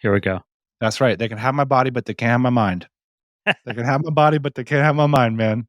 Here we go. That's right. They can have my body, but they can't have my mind. They can have my body, but they can't have my mind, man.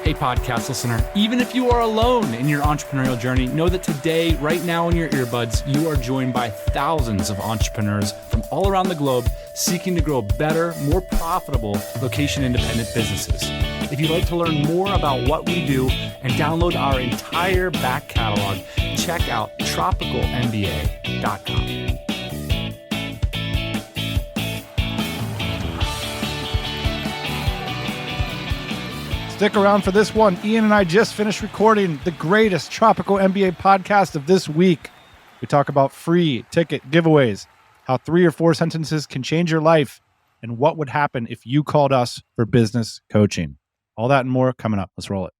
Hey, podcast listener, even if you are alone in your entrepreneurial journey, know that today, right now in your earbuds, you are joined by thousands of entrepreneurs from all around the globe seeking to grow better, more profitable, location-independent businesses. If you'd like to learn more about what we do and download our entire back catalog, check out tropicalmba.com. Stick around for this one. Ian and I just finished recording the greatest Tropical MBA podcast of this week. We talk about free ticket giveaways, how 3 or 4 sentences can change your life, and what would happen if you called us for business coaching. All that and more coming up. Let's roll it.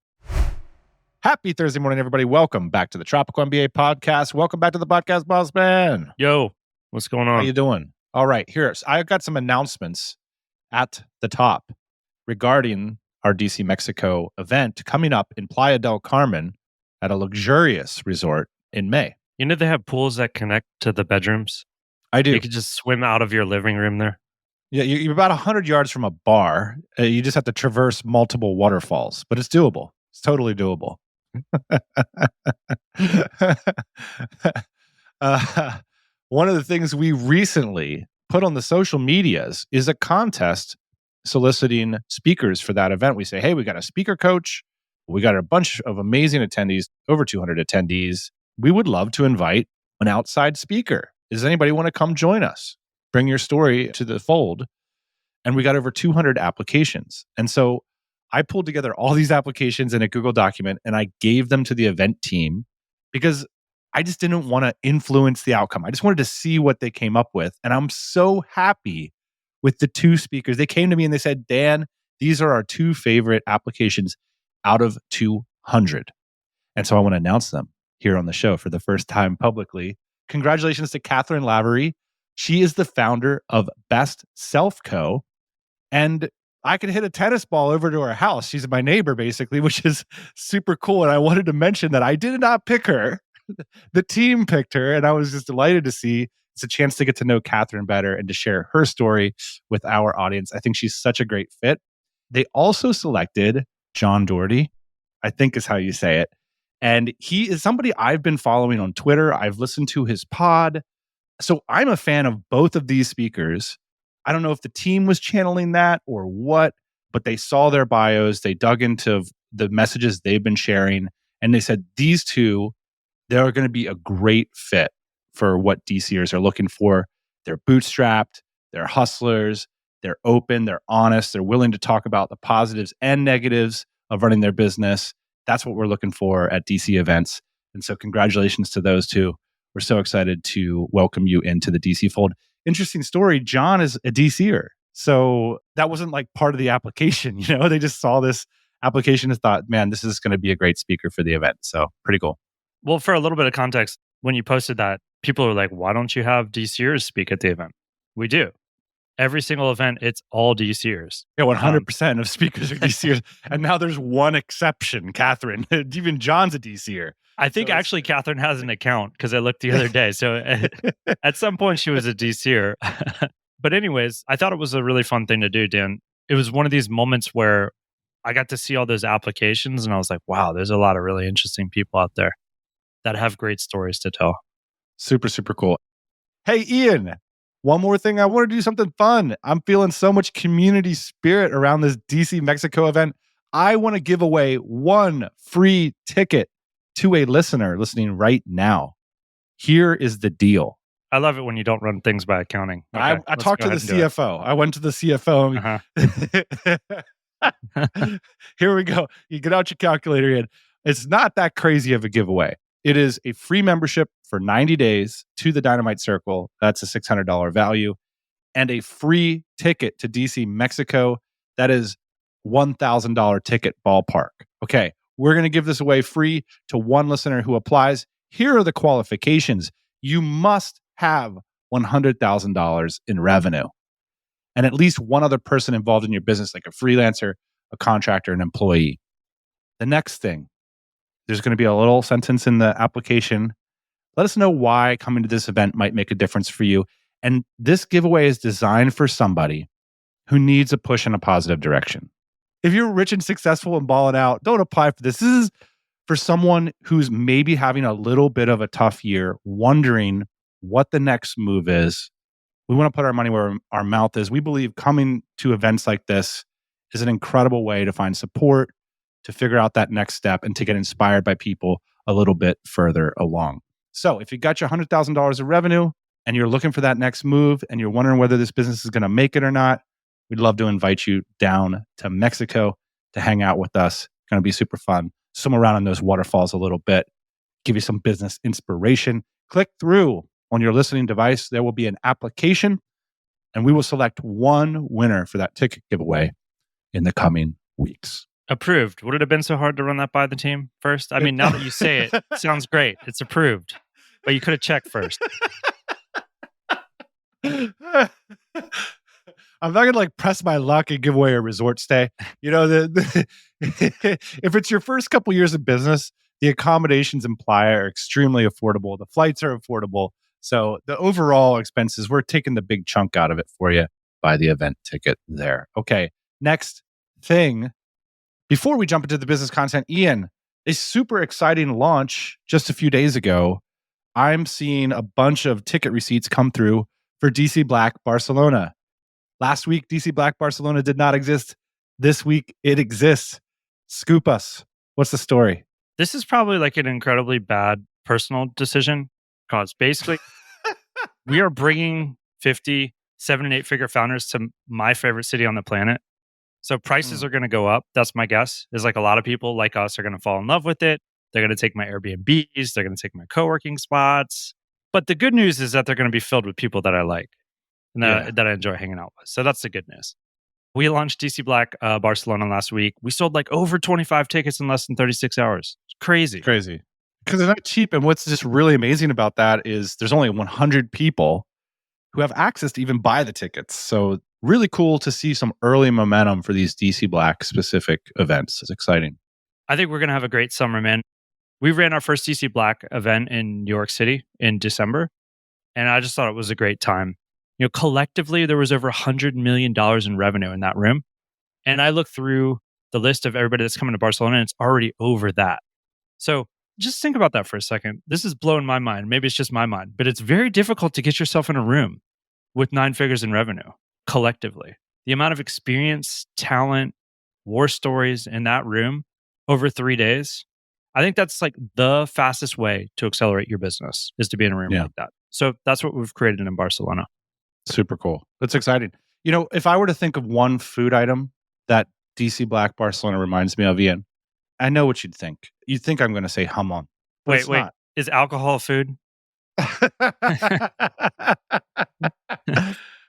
Happy Thursday morning, everybody. Welcome back to the Tropical MBA podcast. Welcome back to the podcast, boss man. Yo, what's going on? How you doing? All right, here's I've got some announcements at the top regarding our DC Mexico event coming up in Playa del Carmen at a luxurious resort in May. You know they have pools that connect to the bedrooms? I do. You could just swim out of your living room there. Yeah, you're about 100 yards from a bar. You just have to traverse multiple waterfalls, but it's doable. It's totally doable. One of the things we recently put on the social medias is a contest soliciting speakers for that event. We say, hey, we got a speaker coach. We got a bunch of amazing attendees, over 200 attendees. We would love to invite an outside speaker. Does anybody want to come join us? Bring your story to the fold. And we got over 200 applications. And so I pulled together all these applications in a Google document and I gave them to the event team because I just didn't want to influence the outcome. I just wanted to see what they came up with. And I'm so happy with the 2 speakers. They came to me and they said, Dan, these are our 2 favorite applications out of 200. And so I want to announce them here on the show for the first time publicly. Congratulations to Catherine Lavery. She is the founder of Best Self Co. And I could hit a tennis ball over to her house. She's my neighbor, basically, which is super cool. And I wanted to mention that I did not pick her. The team picked her. And I was just delighted to see it's a chance to get to know Catherine better and to share her story with our audience. I think she's such a great fit. They also selected John Doherty, I think is how you say it. And he is somebody I've been following on Twitter. I've listened to his pod. So I'm a fan of both of these speakers. I don't know if the team was channeling that or what, but they saw their bios. They dug into the messages they've been sharing. And they said, these 2, they're going to be a great fit for what DCers are looking for. They're bootstrapped, they're hustlers, they're open, they're honest, they're willing to talk about the positives and negatives of running their business. That's what we're looking for at DC events. And so congratulations to those 2. We're so excited to welcome you into the DC fold. Interesting story, John is a DCer. So that wasn't like part of the application, you know? They just saw this application and thought, man, this is going to be a great speaker for the event. So pretty cool. Well, for a little bit of context, when you posted that, people are like, why don't you have DCers speak at the event? We do. Every single event, it's all DCers. Yeah, 100% of speakers are DCers. And now there's one exception, Catherine. Even John's a DCer. I think actually Catherine has an account because I looked the other day. So at some point she was a DCer. But anyways, I thought it was a really fun thing to do, Dan. It was one of these moments where I got to see all those applications and I was like, wow, there's a lot of really interesting people out there that have great stories to tell. Super, super cool. Hey, Ian, one more thing. I want to do something fun. I'm feeling so much community spirit around this DC Mexico event. I want to give away 1 free ticket to a listener listening right now. Here is the deal. I love it when you don't run things by accounting. Okay, I talked to the CFO. I went to the CFO. Here we go. You get out your calculator, Ian. It's not that crazy of a giveaway. It is a free membership for 90 days to the Dynamite Circle. That's a $600 value. And a free ticket to DC Mexico. That is $1,000 ticket ballpark. Okay, we're going to give this away free to 1 listener who applies. Here are the qualifications. You must have $100,000 in revenue and at least 1 other person involved in your business, like a freelancer, a contractor, an employee. The next thing, There's going to be a little sentence in the application. Let us know why coming to this event might make a difference for you. And this giveaway is designed for somebody who needs a push in a positive direction. If you're rich and successful and balling out, don't apply for this. This is for someone who's maybe having a little bit of a tough year, wondering what the next move is. We want to put our money where our mouth is. We believe coming to events like this is an incredible way to find support, to figure out that next step, and to get inspired by people a little bit further along. So if you got your $100,000 of revenue and you're looking for that next move and you're wondering whether this business is going to make it or not, we'd love to invite you down to Mexico to hang out with us. It's going to be super fun. Swim around in those waterfalls a little bit, give you some business inspiration. Click through on your listening device. There will be an application, and we will select one winner for that ticket giveaway in the coming weeks. Approved. Would it have been so hard to run that by the team first? I mean, now that you say it, it sounds great. It's approved. But you could have checked first. I'm not gonna press my luck and give away a resort stay. If it's your first couple years of business, the accommodations in Playa are extremely affordable. The flights are affordable. So the overall expenses, we're taking the big chunk out of it for you by the event ticket there. Okay, next thing. Before we jump into the business content, Ian, a super exciting launch just a few days ago. I'm seeing a bunch of ticket receipts come through for DC Black Barcelona. Last week, DC Black Barcelona did not exist. This week, it exists. Scoop us. What's the story? This is probably an incredibly bad personal decision because basically we are bringing 50, 7 and 8 figure founders to my favorite city on the planet. So prices are going to go up. That's my guess. Is a lot of people like us are going to fall in love with it. They're going to take my Airbnbs. They're going to take my co-working spots. But the good news is that they're going to be filled with people that I like and that I enjoy hanging out with. So that's the good news. We launched DC Black Barcelona last week. We sold over 25 tickets in less than 36 hours. It's crazy. Crazy. Because they're not cheap. And what's just really amazing about that is there's only 100 people who have access to even buy the tickets. So really cool to see some early momentum for these DC Black specific events. It's exciting. I think we're going to have a great summer, man. We ran our first DC Black event in New York City in December. And I just thought it was a great time. Collectively, there was over $100 million in revenue in that room. And I looked through the list of everybody that's coming to Barcelona, and it's already over that. So just think about that for a second. This is blowing my mind. Maybe it's just my mind, but it's very difficult to get yourself in a room with 9 figures in revenue collectively. The amount of experience, talent, war stories in that room over 3 days, I think that's the fastest way to accelerate your business is to be in a room like that. So that's what we've created in Barcelona. Super cool. That's exciting. If I were to think of one food item that DC Black Barcelona reminds me of, Ian, I know what you'd think. You'd think I'm going to say hamon. Wait. Is alcohol food?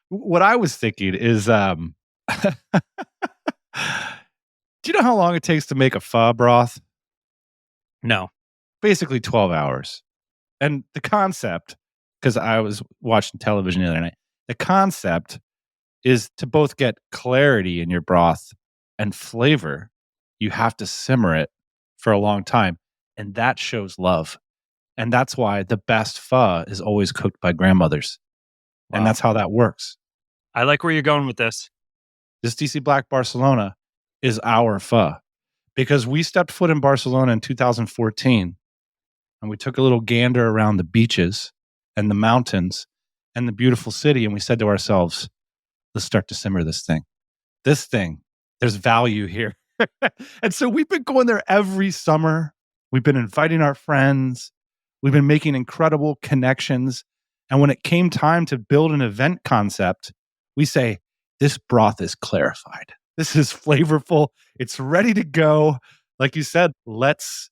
What I was thinking is, do you know how long it takes to make a pho broth? No. Basically 12 hours. And the concept, because I was watching television the other night, the concept is to both get clarity in your broth and flavor, you have to simmer it for a long time. And that shows love. And that's why the best pho is always cooked by grandmothers. Wow. And that's how that works. I like where you're going with this. This DC Black Barcelona is our pho. Because we stepped foot in Barcelona in 2014 and we took a little gander around the beaches and the mountains and the beautiful city. And we said to ourselves, let's start to simmer this thing. This thing, there's value here. And so we've been going there every summer. We've been inviting our friends. We've been making incredible connections. And when it came time to build an event concept, we say, this broth is clarified. This is flavorful. It's ready to go. Like you said, let's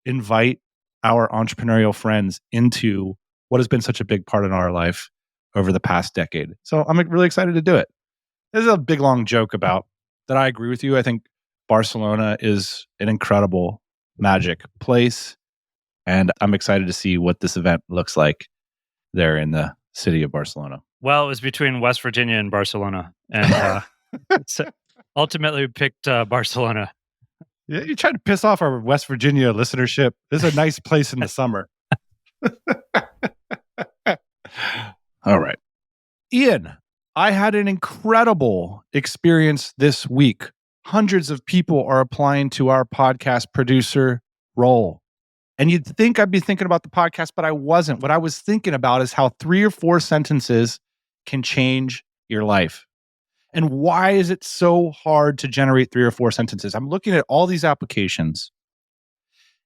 invite our entrepreneurial friends into what has been such a big part in our life over the past decade. So I'm really excited to do it. This is a big, long joke about that. I agree with you. I think Barcelona is an incredible, magic place. And I'm excited to see what this event looks like there in the city of Barcelona. Well, it was between West Virginia and Barcelona. And so ultimately we picked Barcelona. Yeah, you're trying to piss off our West Virginia listenership. This is a nice place in the summer. All right. Ian, I had an incredible experience this week. Hundreds of people are applying to our podcast producer role. And you'd think I'd be thinking about the podcast, but I wasn't. What I was thinking about is how 3 or 4 sentences can change your life. And why is it so hard to generate 3 or 4 sentences? I'm looking at all these applications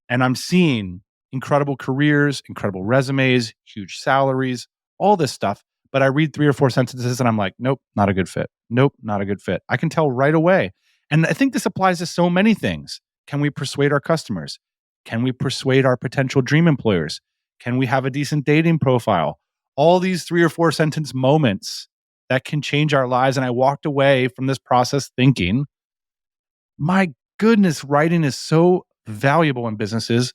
and I'm seeing incredible careers, incredible resumes, huge salaries, all this stuff. But I read 3 or 4 sentences and I'm like, nope, not a good fit. Nope, not a good fit. I can tell right away. And I think this applies to so many things. Can we persuade our customers? Can we persuade our potential dream employers? Can we have a decent dating profile? All these 3 or 4 sentence moments that can change our lives. And I walked away from this process thinking, my goodness, writing is so valuable in businesses,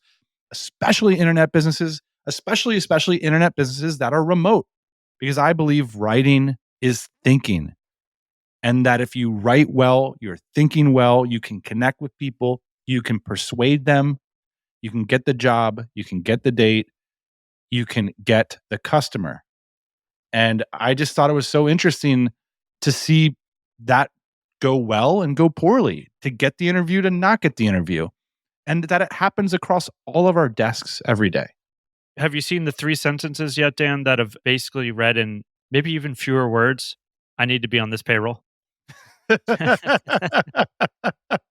especially internet businesses, especially internet businesses that are remote, because I believe writing is thinking. And that if you write well, you're thinking well, you can connect with people, you can persuade them, you can get the job, you can get the date, you can get the customer. And I just thought it was so interesting to see that go well and go poorly, to get the interview, to not get the interview, and that it happens across all of our desks every day. Have you seen the 3 sentences yet, Dan, that have basically read in maybe even fewer words? I need to be on this payroll. That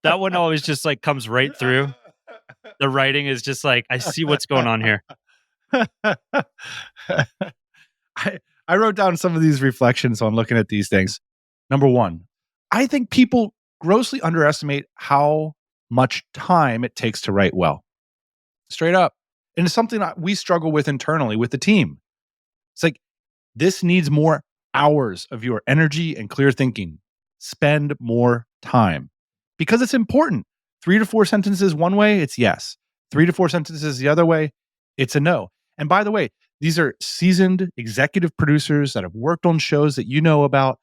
one always just like comes right through. The writing is just like, I see what's going on here. I wrote down some of these reflections on looking at these things. Number 1, I think people grossly underestimate how much time it takes to write well. Straight up. And it's something that we struggle with internally with the team. It's like, this needs more hours of your energy and clear thinking. Spend more time because it's important. 3 to 4 sentences one way, it's yes. 3 to 4 sentences the other way, it's a no. And by the way, these are seasoned executive producers that have worked on shows that you know about,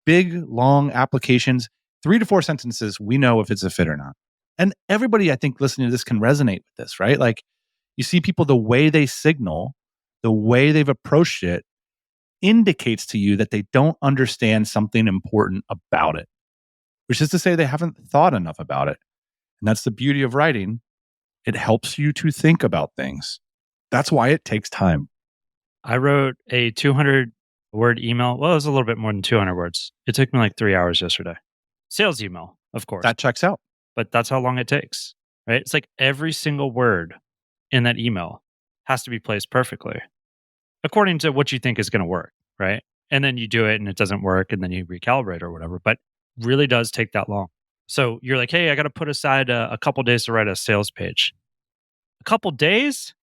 big, long applications. 3 to 4 sentences, we know if it's a fit or not. And everybody, I think, listening to this can resonate with this, right? Like, you see people, the way they signal, the way they've approached it, indicates to you that they don't understand something important about it, which is to say they haven't thought enough about it. And that's the beauty of writing. It helps you to think about things. That's why it takes time. I wrote a 200-word email. Well, it was a little bit more than 200 words. It took me like 3 hours yesterday. Sales email, of course. That checks out. But that's how long it takes, right? It's like every single word in that email has to be placed perfectly according to what you think is going to work, right? And then you do it and it doesn't work and then you recalibrate or whatever, but really does take that long. So you're like, hey, I got to put aside a couple days to write a sales page. A couple days?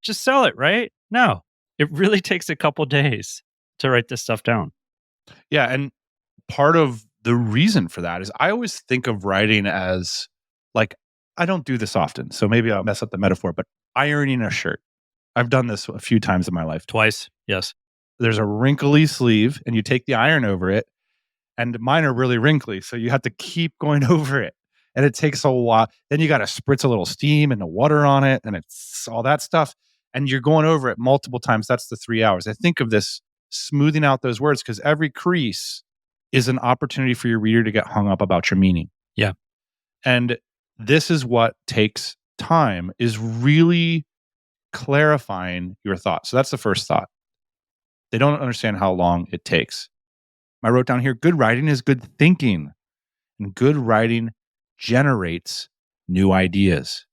Just sell it, right? No, it really takes a couple days to write this stuff down. Yeah. And part of the reason for that is I always think of writing as like, I don't do this often, so maybe I'll mess up the metaphor, but ironing a shirt. I've done this a few times in my life. Twice, yes. There's a wrinkly sleeve and you take the iron over it, and mine are really wrinkly, so you have to keep going over it. And it takes a while. Then you got to spritz a little steam and the water on it, and it's all that stuff. And you're going over it multiple times. That's the 3 hours. I think of this smoothing out those words because every crease is an opportunity for your reader to get hung up about your meaning. Yeah. And this is what takes time, is really clarifying your thoughts. So that's the first thought. They don't understand how long it takes. I wrote down here, good writing is good thinking. And good writing generates new ideas.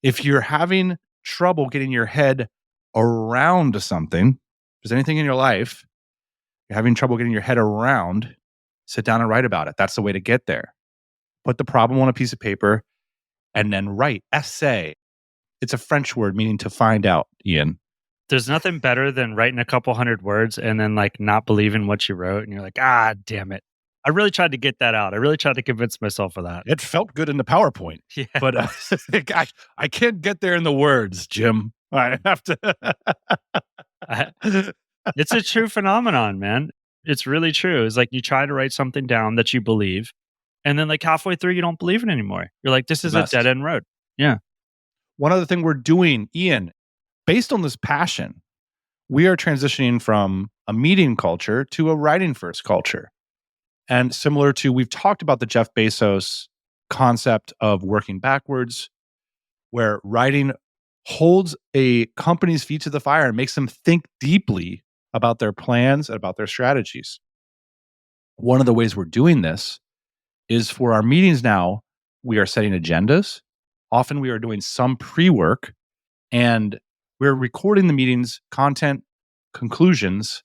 If you're having trouble getting your head around something, if there's anything in your life you're having trouble getting your head around, sit down and write about it. That's the way to get there. Put the problem on a piece of paper and then write. Essay. It's a French word meaning to find out, Ian. There's nothing better than writing a couple hundred words and then like not believing what you wrote. And you're like, damn it. I really tried to get that out. I really tried to convince myself of that. It felt good in the PowerPoint. Yeah. But I can't get there in the words, Jim. I have to. It's a true phenomenon, man. It's really true. It's like you try to write something down that you believe, And then like halfway through, you don't believe it anymore. You're like, this is a best. dead end road. Yeah. One other thing we're doing, Ian, based on this passion, we are transitioning from a meeting culture to a writing first culture. And similar to, we've talked about the Jeff Bezos concept of working backwards, where writing holds a company's feet to the fire and makes them think deeply about their plans and about their strategies. One of the ways we're doing this is for our meetings now, we are setting agendas. Often we are doing some pre-work and we're recording the meetings, content, conclusions,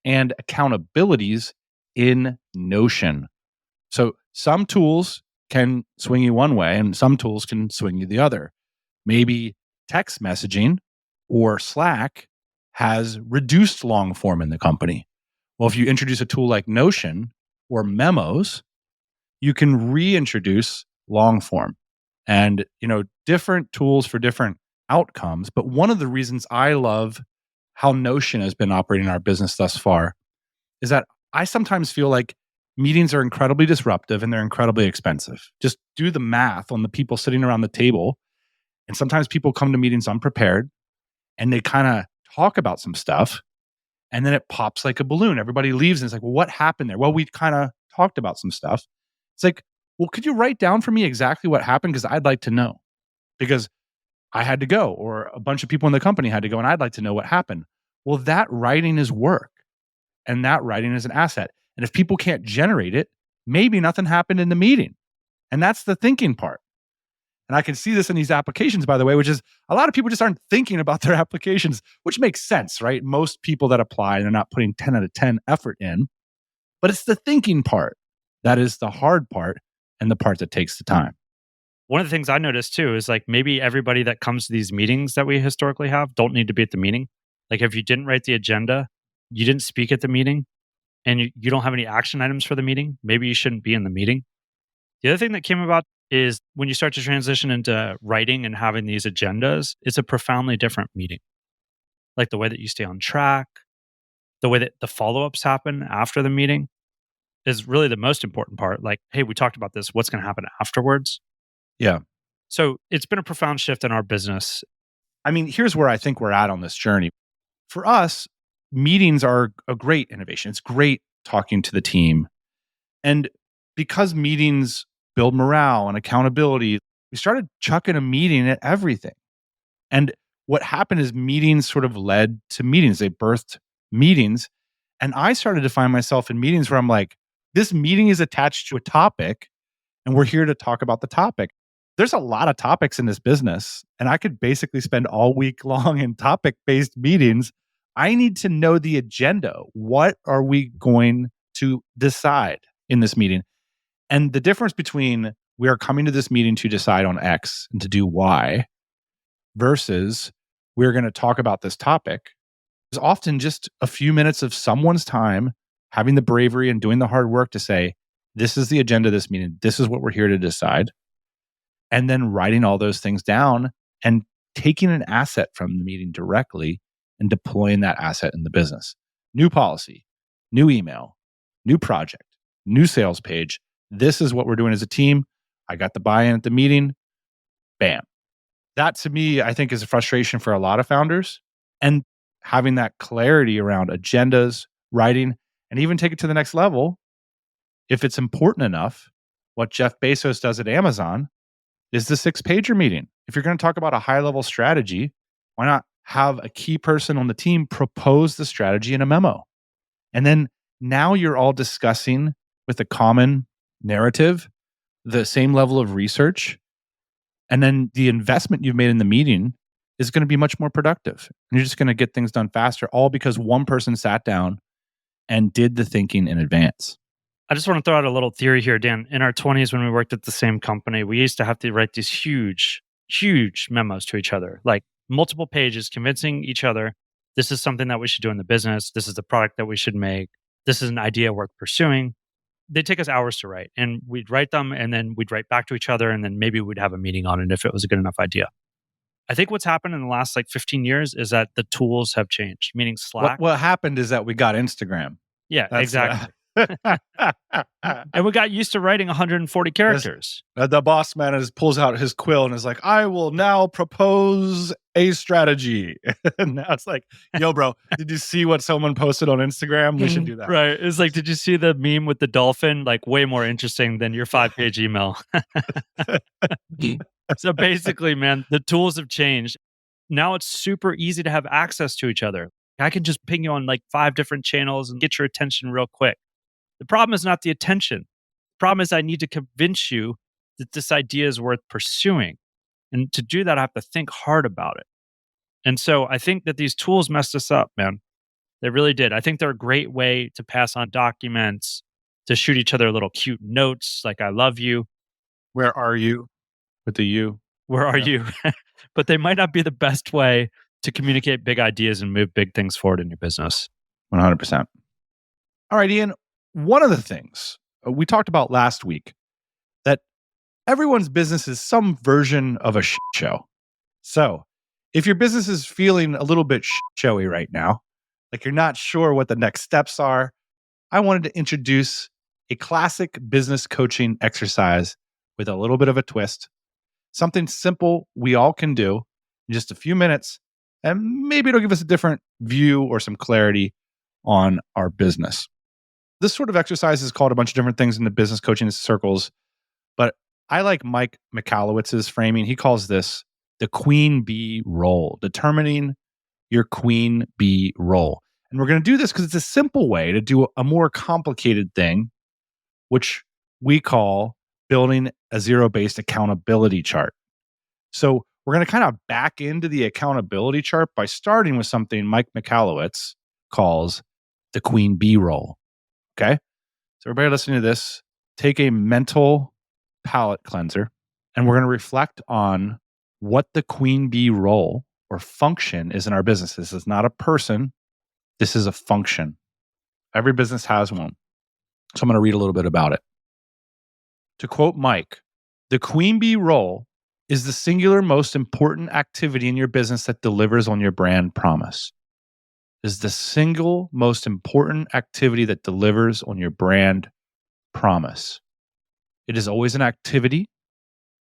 and accountabilities in Notion. So some tools can swing you one way and some tools can swing you the other. Maybe text messaging or Slack has reduced long form in the company. Well, if you introduce a tool like Notion or Memos, you can reintroduce long form and, different tools for different outcomes. But one of the reasons I love how Notion has been operating in our business thus far is that I sometimes feel like meetings are incredibly disruptive and they're incredibly expensive. Just do the math on the people sitting around the table. And sometimes people come to meetings unprepared and they kind of talk about some stuff and then it pops like a balloon. Everybody leaves and it's like, well, what happened there? Well, we kind of talked about some stuff. It's like, well, could you write down for me exactly what happened? Because I'd like to know. Because I had to go, or a bunch of people in the company had to go, and I'd like to know what happened. Well, that writing is work, and that writing is an asset. And if people can't generate it, maybe nothing happened in the meeting. And that's the thinking part. And I can see this in these applications, by the way, which is a lot of people just aren't thinking about their applications, which makes sense, right? Most people that apply, they're not putting 10 out of 10 effort in. But it's the thinking part that is the hard part and the part that takes the time. One of the things I noticed too is like maybe everybody that comes to these meetings that we historically have don't need to be at the meeting. Like if you didn't write the agenda, you didn't speak at the meeting, and you don't have any action items for the meeting, maybe you shouldn't be in the meeting. The other thing that came about is when you start to transition into writing and having these agendas, it's a profoundly different meeting. Like the way that you stay on track, the way that the follow-ups happen after the meeting is really the most important part. Like, hey, we talked about this. What's going to happen afterwards? Yeah. So it's been a profound shift in our business. I mean, here's where I think we're at on this journey. For us, meetings are a great innovation. It's great talking to the team. And because meetings build morale and accountability, we started chucking a meeting at everything. And what happened is meetings sort of led to meetings. They birthed meetings. And I started to find myself in meetings where I'm like, this meeting is attached to a topic and we're here to talk about the topic. There's a lot of topics in this business, and I could basically spend all week long in topic-based meetings. I need to know the agenda. What are we going to decide in this meeting? And the difference between we are coming to this meeting to decide on X and to do Y versus we're going to talk about this topic is often just a few minutes of someone's time having the bravery and doing the hard work to say, this is the agenda of this meeting. This is what we're here to decide. And then writing all those things down and taking an asset from the meeting directly and deploying that asset in the business. New policy, new email, new project, new sales page. This is what we're doing as a team. I got the buy-in at the meeting. Bam. That to me, I think is a frustration for a lot of founders. And having that clarity around agendas, writing, and even take it to the next level. If it's important enough, what Jeff Bezos does at Amazon is the 6-pager meeting. If you're going to talk about a high-level strategy, why not have a key person on the team propose the strategy in a memo? And then now you're all discussing with a common narrative, the same level of research, and then the investment you've made in the meeting is going to be much more productive. And you're just going to get things done faster, all because one person sat down and did the thinking in advance. I just want to throw out a little theory here, Dan. In our 20s, when we worked at the same company, we used to have to write these huge, huge memos to each other, like multiple pages, convincing each other, this is something that we should do in the business. This is the product that we should make. This is an idea worth pursuing. They'd take us hours to write, and we'd write them, and then we'd write back to each other, and then maybe we'd have a meeting on it if it was a good enough idea. I think what's happened in the last 15 years is that the tools have changed, meaning Slack. What happened is that we got Instagram. Yeah, exactly. And we got used to writing 140 characters. The boss man pulls out his quill and is like, I will now propose a strategy. And now it's like, yo, bro, did you see what someone posted on Instagram? We should do that. Right. It's like, did you see the meme with the dolphin? Like, way more interesting than your 5-page email. So basically, man, the tools have changed. Now it's super easy to have access to each other. I can just ping you on like 5 different channels and get your attention real quick. The problem is not the attention. The problem is I need to convince you that this idea is worth pursuing. And to do that, I have to think hard about it. And so I think that these tools messed us up, man. They really did. I think they're a great way to pass on documents, to shoot each other little cute notes like I love you. Where are you? With the you. Where are you? But they might not be the best way to communicate big ideas and move big things forward in your business. 100%. All right, Ian. One of the things we talked about last week, that everyone's business is some version of a shit show. So if your business is feeling a little bit shit showy right now, like you're not sure what the next steps are, I wanted to introduce a classic business coaching exercise with a little bit of a twist. Something simple we all can do in just a few minutes, and maybe it'll give us a different view or some clarity on our business. This sort of exercise is called a bunch of different things in the business coaching circles, but I like Mike Michalowicz's framing. He calls this the queen bee role, determining your queen bee role. And we're going to do this because it's a simple way to do a more complicated thing, which we call building a zero-based accountability chart. So we're going to kind of back into the accountability chart by starting with something Mike Michalowicz calls the queen bee role. Okay? So everybody listening to this, take a mental palate cleanser, and we're going to reflect on what the queen bee role or function is in our business. This is not a person. This is a function. Every business has one. So I'm going to read a little bit about it. To quote Mike, the queen bee role is the singular most important activity in your business that delivers on your brand promise. Is the single most important activity that delivers on your brand promise. It is always an activity.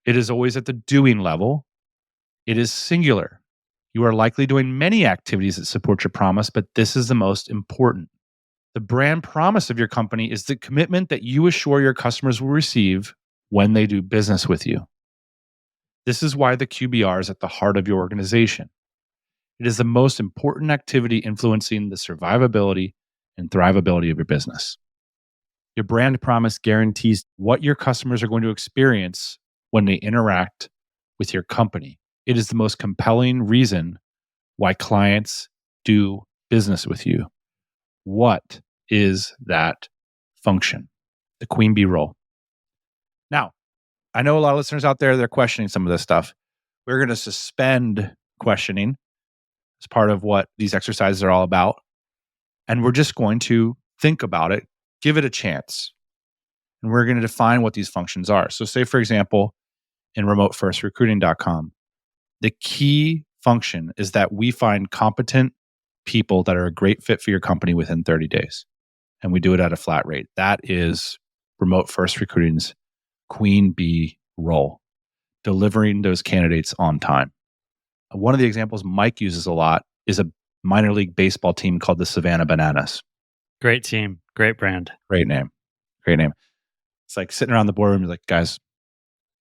It is always at the doing level. It is singular. You are likely doing many activities that support your promise, but this is the most important. The brand promise of your company is the commitment that you assure your customers will receive when they do business with you. This is why the QBR is at the heart of your organization. It is the most important activity influencing the survivability and thrivability of your business. Your brand promise guarantees what your customers are going to experience when they interact with your company. It is the most compelling reason why clients do business with you. What is that function? The queen bee role. Now, I know a lot of listeners out there, they're questioning some of this stuff. We're going to suspend questioning as part of what these exercises are all about. And we're just going to think about it, give it a chance. And we're going to define what these functions are. So say, for example, in remotefirstrecruiting.com, the key function is that we find competent people that are a great fit for your company within 30 days. And we do it at a flat rate. That is Remote First Recruiting's queen bee role, delivering those candidates on time. One of the examples Mike uses a lot is a minor league baseball team called the Savannah Bananas. Great team. Great brand. Great name. Great name. It's like sitting around the boardroom, like, guys,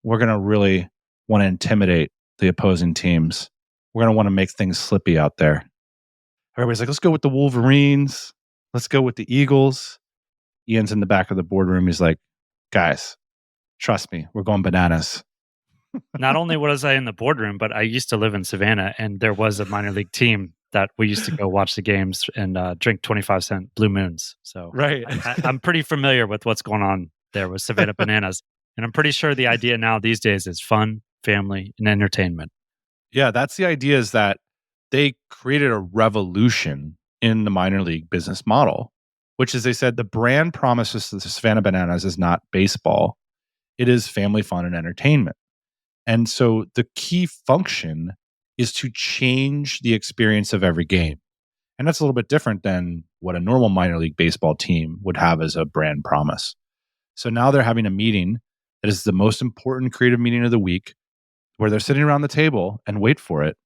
we're going to really want to intimidate the opposing teams. We're going to want to make things slippy out there. Everybody's like, let's go with the Wolverines. Let's go with the Eagles. Ian's in the back of the boardroom. He's like, guys, trust me, we're going bananas. Not only was I in the boardroom, but I used to live in Savannah, and there was a minor league team that we used to go watch the games and drink 25-cent Blue Moons. So right. I'm pretty familiar with what's going on there with Savannah Bananas. And I'm pretty sure the idea now these days is fun, family, and entertainment. Yeah, that's the idea, is that they created a revolution in the minor league business model, which is, they said, the brand promises to the Savannah Bananas is not baseball. It is family fun and entertainment. And so the key function is to change the experience of every game. And that's a little bit different than what a normal minor league baseball team would have as a brand promise. So now they're having a meeting that is the most important creative meeting of the week, where they're sitting around the table and wait for it.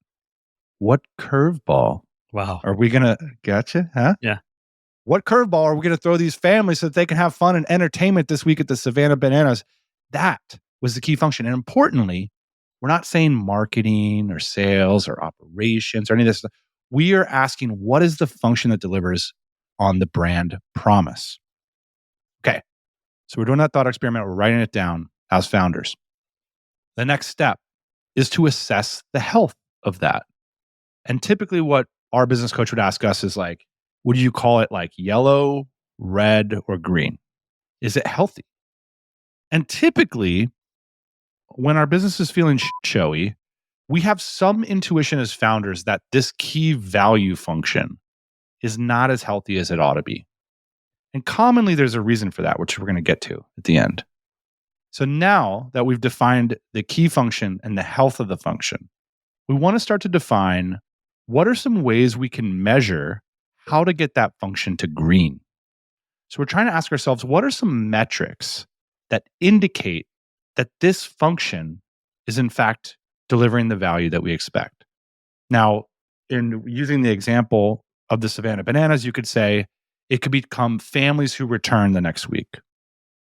What curveball Wow. are we going to gotcha? Huh? Yeah. What curveball are we going to throw these families so that they can have fun and entertainment this week at the Savannah Bananas? That was the key function. And importantly, we're not saying marketing or sales or operations or any of this stuff. We are asking, what is the function that delivers on the brand promise? Okay. So we're doing that thought experiment. We're writing it down as founders. The next step is to assess the health of that. And typically what our business coach would ask us is like, would you call it like yellow, red, or green? Is it healthy? And typically, when our business is feeling showy, we have some intuition as founders that this key value function is not as healthy as it ought to be. And commonly, there's a reason for that, which we're going to get to at the end. So now that we've defined the key function and the health of the function, we want to start to define what are some ways we can measure how to get that function to green. So we're trying to ask ourselves, what are some metrics that indicate that this function is in fact delivering the value that we expect? Now, in using the example of the Savannah Bananas, you could say it could become families who return the next week.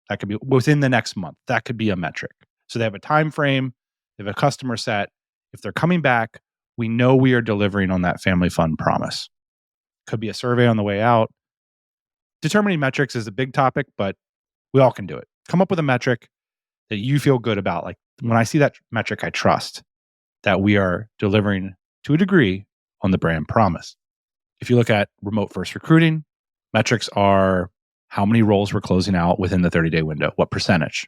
That could be within the next month. That could be a metric. So they have a time frame, they have a customer set. If they're coming back, we know we are delivering on that family fun promise. Could be a survey on the way out. Determining metrics is a big topic, but we all can do it. Come up with a metric that you feel good about. Like when I see that metric, I trust that we are delivering to a degree on the brand promise. If you look at remote first recruiting, metrics are how many roles we're closing out within the 30-day window, what percentage.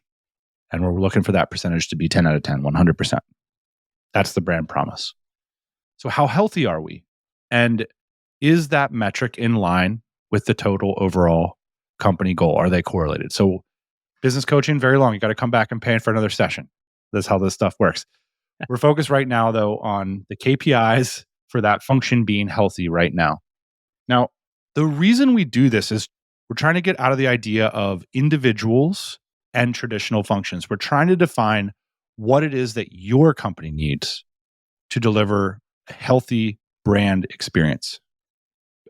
And we're looking for that percentage to be 10 out of 10, 100%. That's the brand promise. So how healthy are we? And is that metric in line with the total overall company goal? Are they correlated? So business coaching, very long. You got to come back and pay for another session. That's how this stuff works. We're focused right now, though, on the KPIs for that function being healthy right now. Now, the reason we do this is we're trying to get out of the idea of individuals and traditional functions. We're trying to define what it is that your company needs to deliver a healthy brand experience.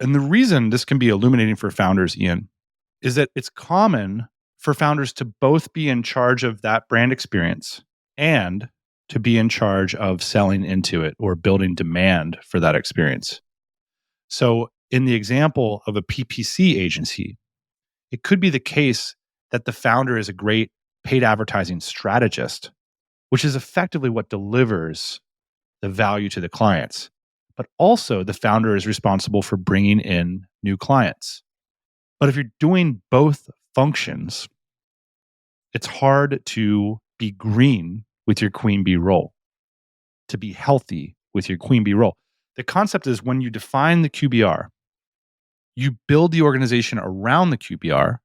And the reason this can be illuminating for founders, Ian, is that it's common for founders to both be in charge of that brand experience and to be in charge of selling into it or building demand for that experience. So in the example of a PPC agency, it could be the case that the founder is a great paid advertising strategist, which is effectively what delivers the value to the clients. But also the founder is responsible for bringing in new clients. But if you're doing both functions, it's hard to be green with your queen bee role, to be healthy with your queen bee role. The concept is when you define the QBR, you build the organization around the QBR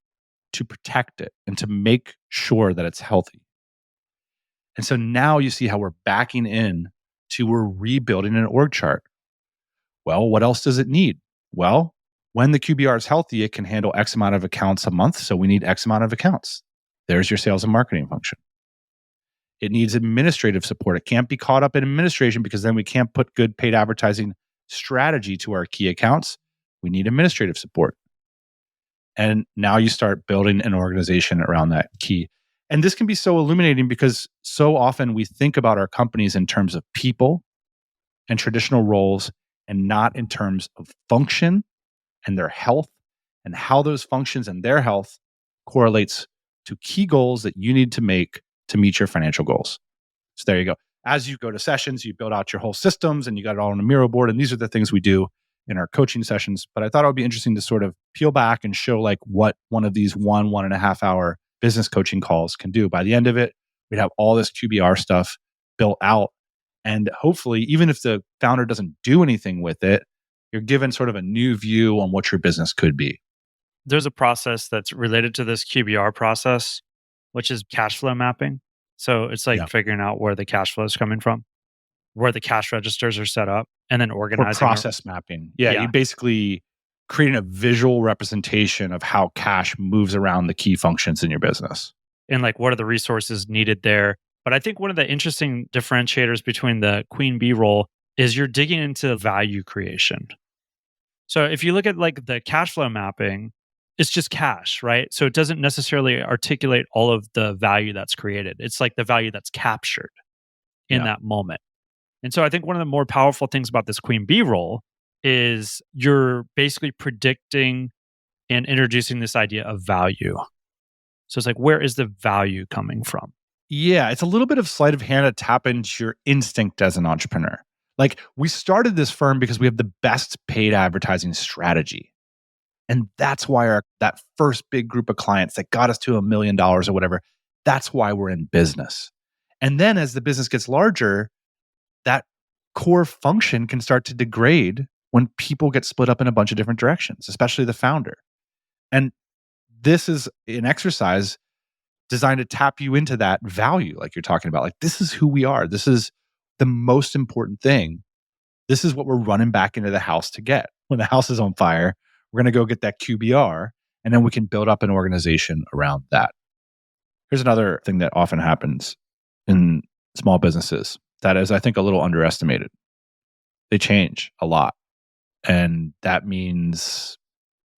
to protect it and to make sure that it's healthy. And so now you see how we're backing in to we're rebuilding an org chart. Well, what else does it need? Well, when the QBR is healthy, it can handle X amount of accounts a month. So we need X amount of accounts. There's your sales and marketing function. It needs administrative support. It can't be caught up in administration because then we can't put good paid advertising strategy to our key accounts. We need administrative support. And now you start building an organization around that key. And this can be so illuminating because so often we think about our companies in terms of people and traditional roles and not in terms of function and their health and how those functions and their health correlates to key goals that you need to make to meet your financial goals. So there you go. As you go to sessions, you build out your whole systems and you got it all on a Miro board. And these are the things we do in our coaching sessions. But I thought it would be interesting to sort of peel back and show like what one of these 1.5 hour business coaching calls can do. By the end of it, we'd have all this QBR stuff built out. And hopefully, even if the founder doesn't do anything with it, you're given sort of a new view on what your business could be. There's a process that's related to this QBR process, which is cash flow mapping. So it's like figuring out where the cash flow is coming from. where the cash registers are set up, and then For organizing process mapping. Yeah, Yeah. you basically creating a visual representation of how cash moves around the key functions in your business. and like what are the resources needed there. But I think one of the interesting differentiators between the queen bee role is you're digging into value creation. So if you look at like the cash flow mapping, it's just cash, right? So it doesn't necessarily articulate all of the value that's created. It's like the value that's captured in Yeah. that moment. And so I think one of the more powerful things about this queen bee role is you're basically predicting and introducing this idea of value. So it's like, where is the value coming from? Yeah, it's a little bit of sleight of hand to tap into your instinct as an entrepreneur. Like, we started this firm because we have the best paid advertising strategy. And that's why that first big group of clients that got us to $1 million or whatever, that's why we're in business. And then as the business gets larger, that core function can start to degrade when people get split up in a bunch of different directions, especially the founder. And this is an exercise designed to tap you into that value, like you're talking about. Like, this is who we are. This is the most important thing. This is what we're running back into the house to get. When the house is on fire, we're going to go get that QBR, and then we can build up an organization around that. Here's another thing that often happens in small businesses that is, I think, a little underestimated. They change a lot. And that means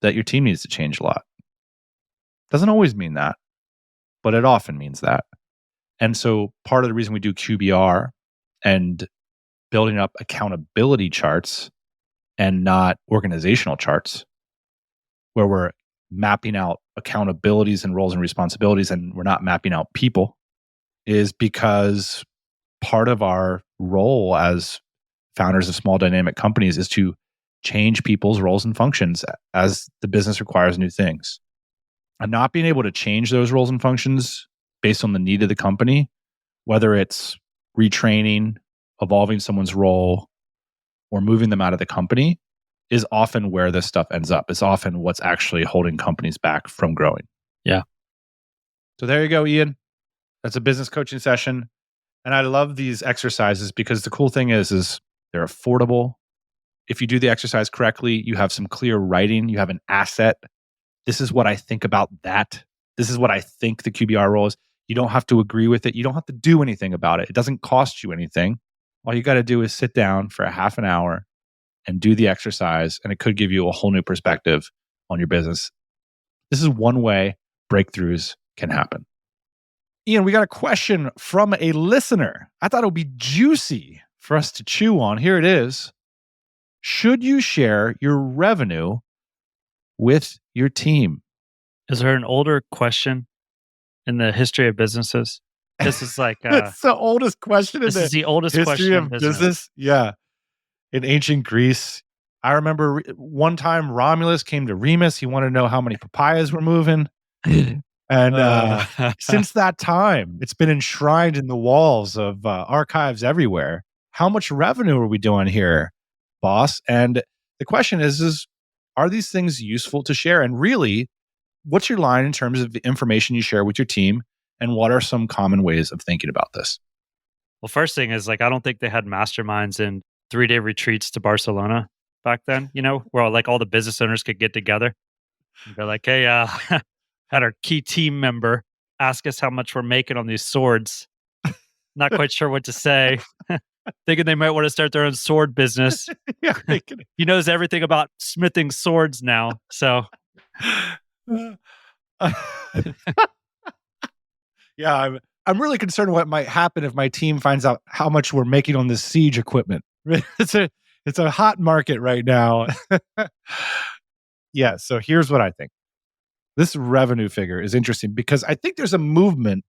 that your team needs to change a lot. Doesn't always mean that, but it often means that. And so part of the reason we do QBR and building up accountability charts and not organizational charts, where we're mapping out accountabilities and roles and responsibilities and we're not mapping out people, is because part of our role as founders of small dynamic companies is to change people's roles and functions as the business requires new things. And not being able to change those roles and functions based on the need of the company, whether it's retraining, evolving someone's role, or moving them out of the company, is often where this stuff ends up. It's often what's actually holding companies back from growing. Yeah. So there you go, Ian. That's a business coaching session. And I love these exercises because the cool thing is they're affordable. If you do the exercise correctly, you have some clear writing, you have an asset. This is what I think about that. This is what I think the QBR role is. You don't have to agree with it. You don't have to do anything about it. It doesn't cost you anything. All you got to do is sit down for a half an hour and do the exercise, and it could give you a whole new perspective on your business. This is one way breakthroughs can happen. Ian, we got a question from a listener. I thought it would be juicy for us to chew on. Here it is. Should you share your revenue with your team? Is there an older question in the history of businesses? This is like It's the oldest question in this is the oldest history question of in business. business. Yeah. In ancient Greece, I remember one time Romulus came to Remus. He wanted to know how many papayas were moving. And since that time, it's been enshrined in the walls of archives everywhere. How much revenue are we doing here, boss? And the question is are these things useful to share? And really, what's your line in terms of the information you share with your team? And what are some common ways of thinking about this? Well, first thing is like I don't think they had masterminds and 3-day retreats to Barcelona back then, where like all the business owners could get together. And they're like, hey, had our key team member ask us how much we're making on these swords. Not quite sure what to say. Thinking they might want to start their own sword business. Yeah, He knows everything about smithing swords now. So yeah, I'm really concerned what might happen if my team finds out how much we're making on this siege equipment. It's a hot market right now. Yeah, so here's what I think. This revenue figure is interesting because I think there's a movement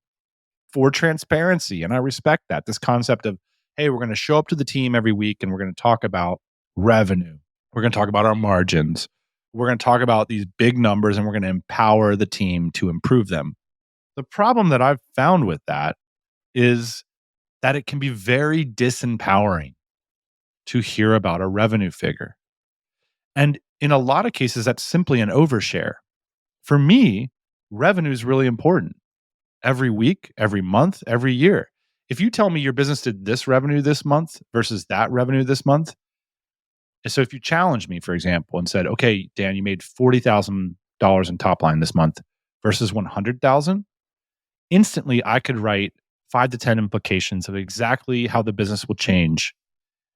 for transparency, and I respect that. This concept of, hey, we're going to show up to the team every week and we're going to talk about revenue. We're going to talk about our margins. We're going to talk about these big numbers and we're going to empower the team to improve them. The problem that I've found with that is that it can be very disempowering to hear about a revenue figure. And in a lot of cases, that's simply an overshare. For me, revenue is really important. Every week, every month, every year. If you tell me your business did this revenue this month versus that revenue this month, and so if you challenged me, for example, and said, okay, Dan, you made $40,000 in top line this month versus 100,000, instantly I could write 5 to 10 implications of exactly how the business will change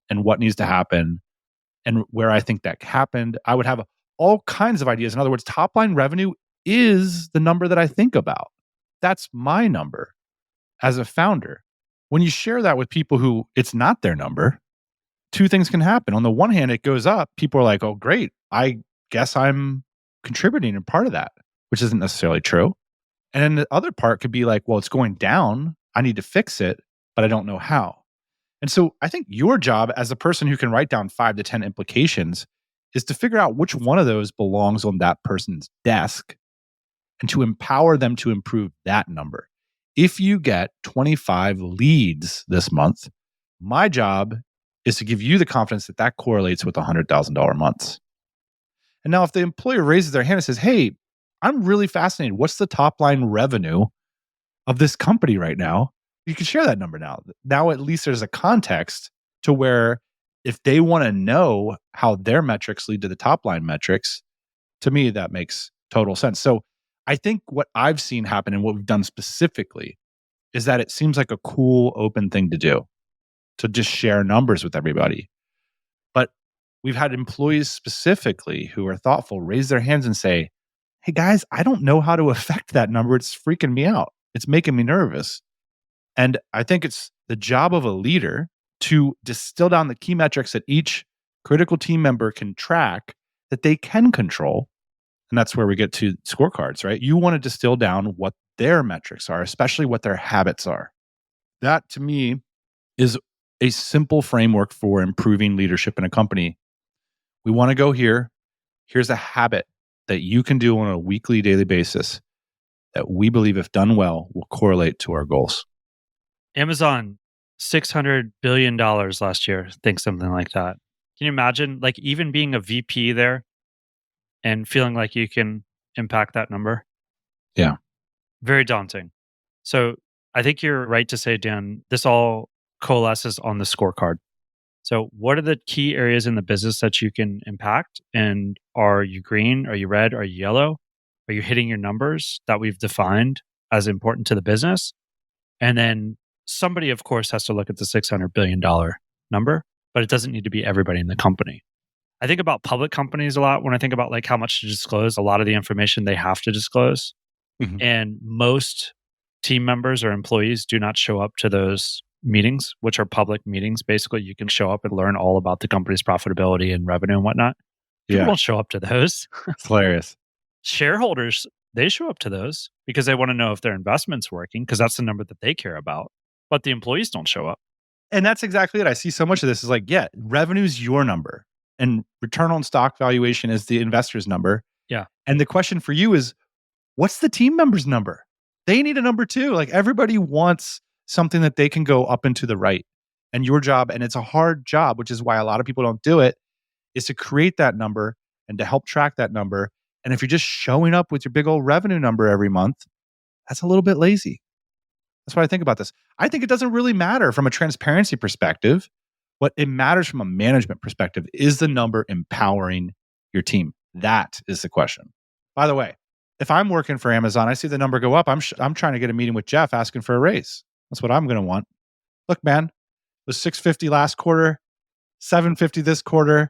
and what needs to happen and where I think that happened. I would have all kinds of ideas. In other words, top line revenue is the number that I think about. That's my number as a founder. When you share that with people who it's not their number, two things can happen. On the one hand, it goes up. People are like, oh, great. I guess I'm contributing and part of that, which isn't necessarily true. And then the other part could be like, well, it's going down. I need to fix it, but I don't know how. And so I think your job as a person who can write down 5 to 10 implications is to figure out which one of those belongs on that person's desk and to empower them to improve that number. If you get 25 leads this month, my job is to give you the confidence that that correlates with $100,000 months. And now if the employer raises their hand and says, hey, I'm really fascinated. What's the top line revenue of this company right now? You can share that number now. Now at least there's a context to where if they want to know how their metrics lead to the top line metrics, to me, that makes total sense. So I think what I've seen happen and what we've done specifically is that it seems like a cool, open thing to do, to just share numbers with everybody. But we've had employees specifically who are thoughtful raise their hands and say, hey guys, I don't know how to affect that number. It's freaking me out. It's making me nervous. And I think it's the job of a leader to distill down the key metrics that each critical team member can track that they can control. And that's where we get to scorecards, right? You want to distill down what their metrics are, especially what their habits are. That to me is a simple framework for improving leadership in a company. We want to go here. Here's a habit that you can do on a weekly, daily basis that we believe, if done well, will correlate to our goals. Amazon, $600 billion last year. Think something like that. Can you imagine like even being a VP there and feeling like you can impact that number? Yeah. Very daunting. So I think you're right to say, Dan, this all coalesces on the scorecard. So what are the key areas in the business that you can impact? And are you green? Are you red? Are you yellow? Are you hitting your numbers that we've defined as important to the business? And then somebody, of course, has to look at the $600 billion number, but it doesn't need to be everybody in the company. I think about public companies a lot when I think about like how much to disclose, a lot of the information they have to disclose. Mm-hmm. And most team members or employees do not show up to those meetings, which are public meetings. Basically, you can show up and learn all about the company's profitability and revenue and whatnot. People don't show up to those. It's hilarious. Shareholders, they show up to those because they want to know if their investment's working because that's the number that they care about. But the employees don't show up. And that's exactly it. I see so much of this is like, yeah, revenue's your number and return on stock valuation is the investor's number. Yeah. And the question for you is, what's the team member's number? They need a number too. Like everybody wants something that they can go up and to the right. And your job, and it's a hard job, which is why a lot of people don't do it, is to create that number and to help track that number. And if you're just showing up with your big old revenue number every month, that's a little bit lazy. That's what I think about this. I think it doesn't really matter from a transparency perspective. What it matters from a management perspective is the number empowering your team. That is the question. By the way, if I'm working for Amazon, I see the number go up. I'm trying to get a meeting with Jeff asking for a raise. That's what I'm going to want. Look, man, it was $650 last quarter, $750 this quarter.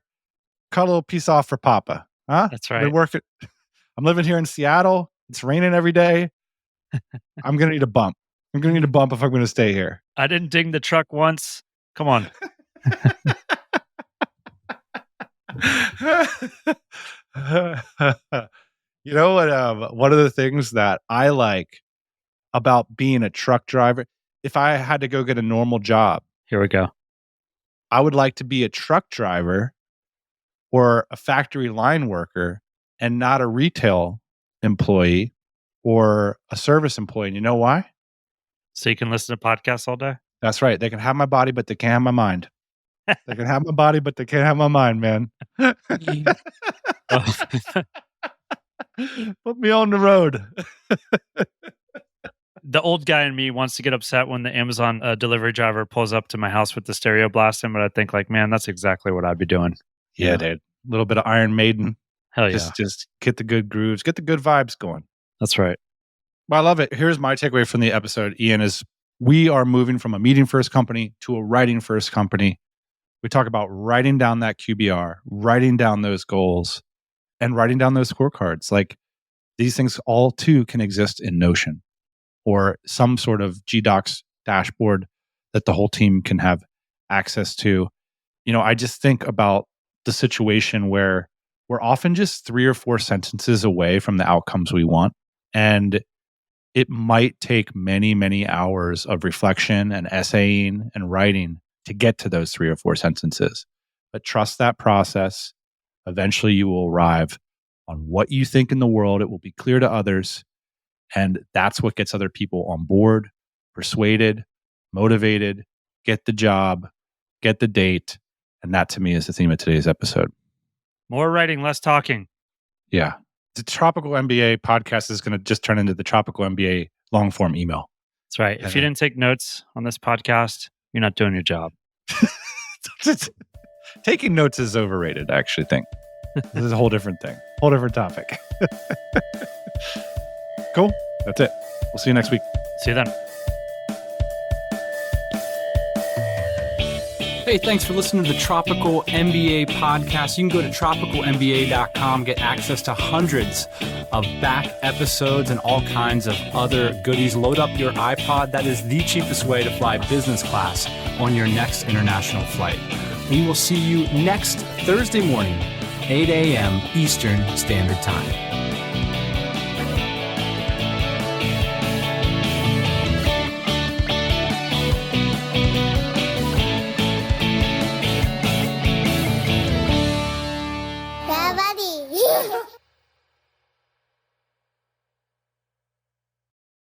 Cut a little piece off for Papa. Huh? That's right. I'm living here in Seattle. It's raining every day. I'm going to need a bump. I'm going to need a bump if I'm going to stay here. I didn't ding the truck once. Come on. You know what? One of the things that I like about being a truck driver, if I had to go get a normal job, here we go. I would like to be a truck driver or a factory line worker and not a retail employee or a service employee. And you know why? So you can listen to podcasts all day? That's right. They can have my body, but they can't have my mind. They can have my body, but they can't have my mind, man. Put me on the road. The old guy in me wants to get upset when the Amazon delivery driver pulls up to my house with the stereo blasting, but I think like, man, that's exactly what I'd be doing. Yeah, dude. A little bit of Iron Maiden. Hell yeah. Just get the good grooves, get the good vibes going. That's right. Well, I love it. Here's my takeaway from the episode, Ian, is we are moving from a meeting first company to a writing first company. We talk about writing down that QBR, writing down those goals, and writing down those scorecards. Like these things all too can exist in Notion or some sort of GDocs dashboard that the whole team can have access to. You know, I just think about the situation where we're often just 3 or 4 sentences away from the outcomes we want. And it might take many, many hours of reflection and essaying and writing to get to those 3 or 4 sentences. But trust that process. Eventually you will arrive on what you think in the world. It will be clear to others. And that's what gets other people on board, persuaded, motivated, get the job, get the date. And that to me is the theme of today's episode. More writing, less talking. Yeah. The Tropical MBA podcast is going to just turn into the Tropical MBA long form email. That's right. If you didn't take notes on this podcast, you're not doing your job. Taking notes is overrated, I actually think. This is a whole different thing, whole different topic. Cool. That's it. We'll see you next week. See you then. Hey, thanks for listening to the Tropical MBA podcast. You can go to tropicalmba.com, get access to hundreds of back episodes and all kinds of other goodies. Load up your iPod. That is the cheapest way to fly business class on your next international flight. We will see you next Thursday morning, 8 a.m. Eastern Standard Time.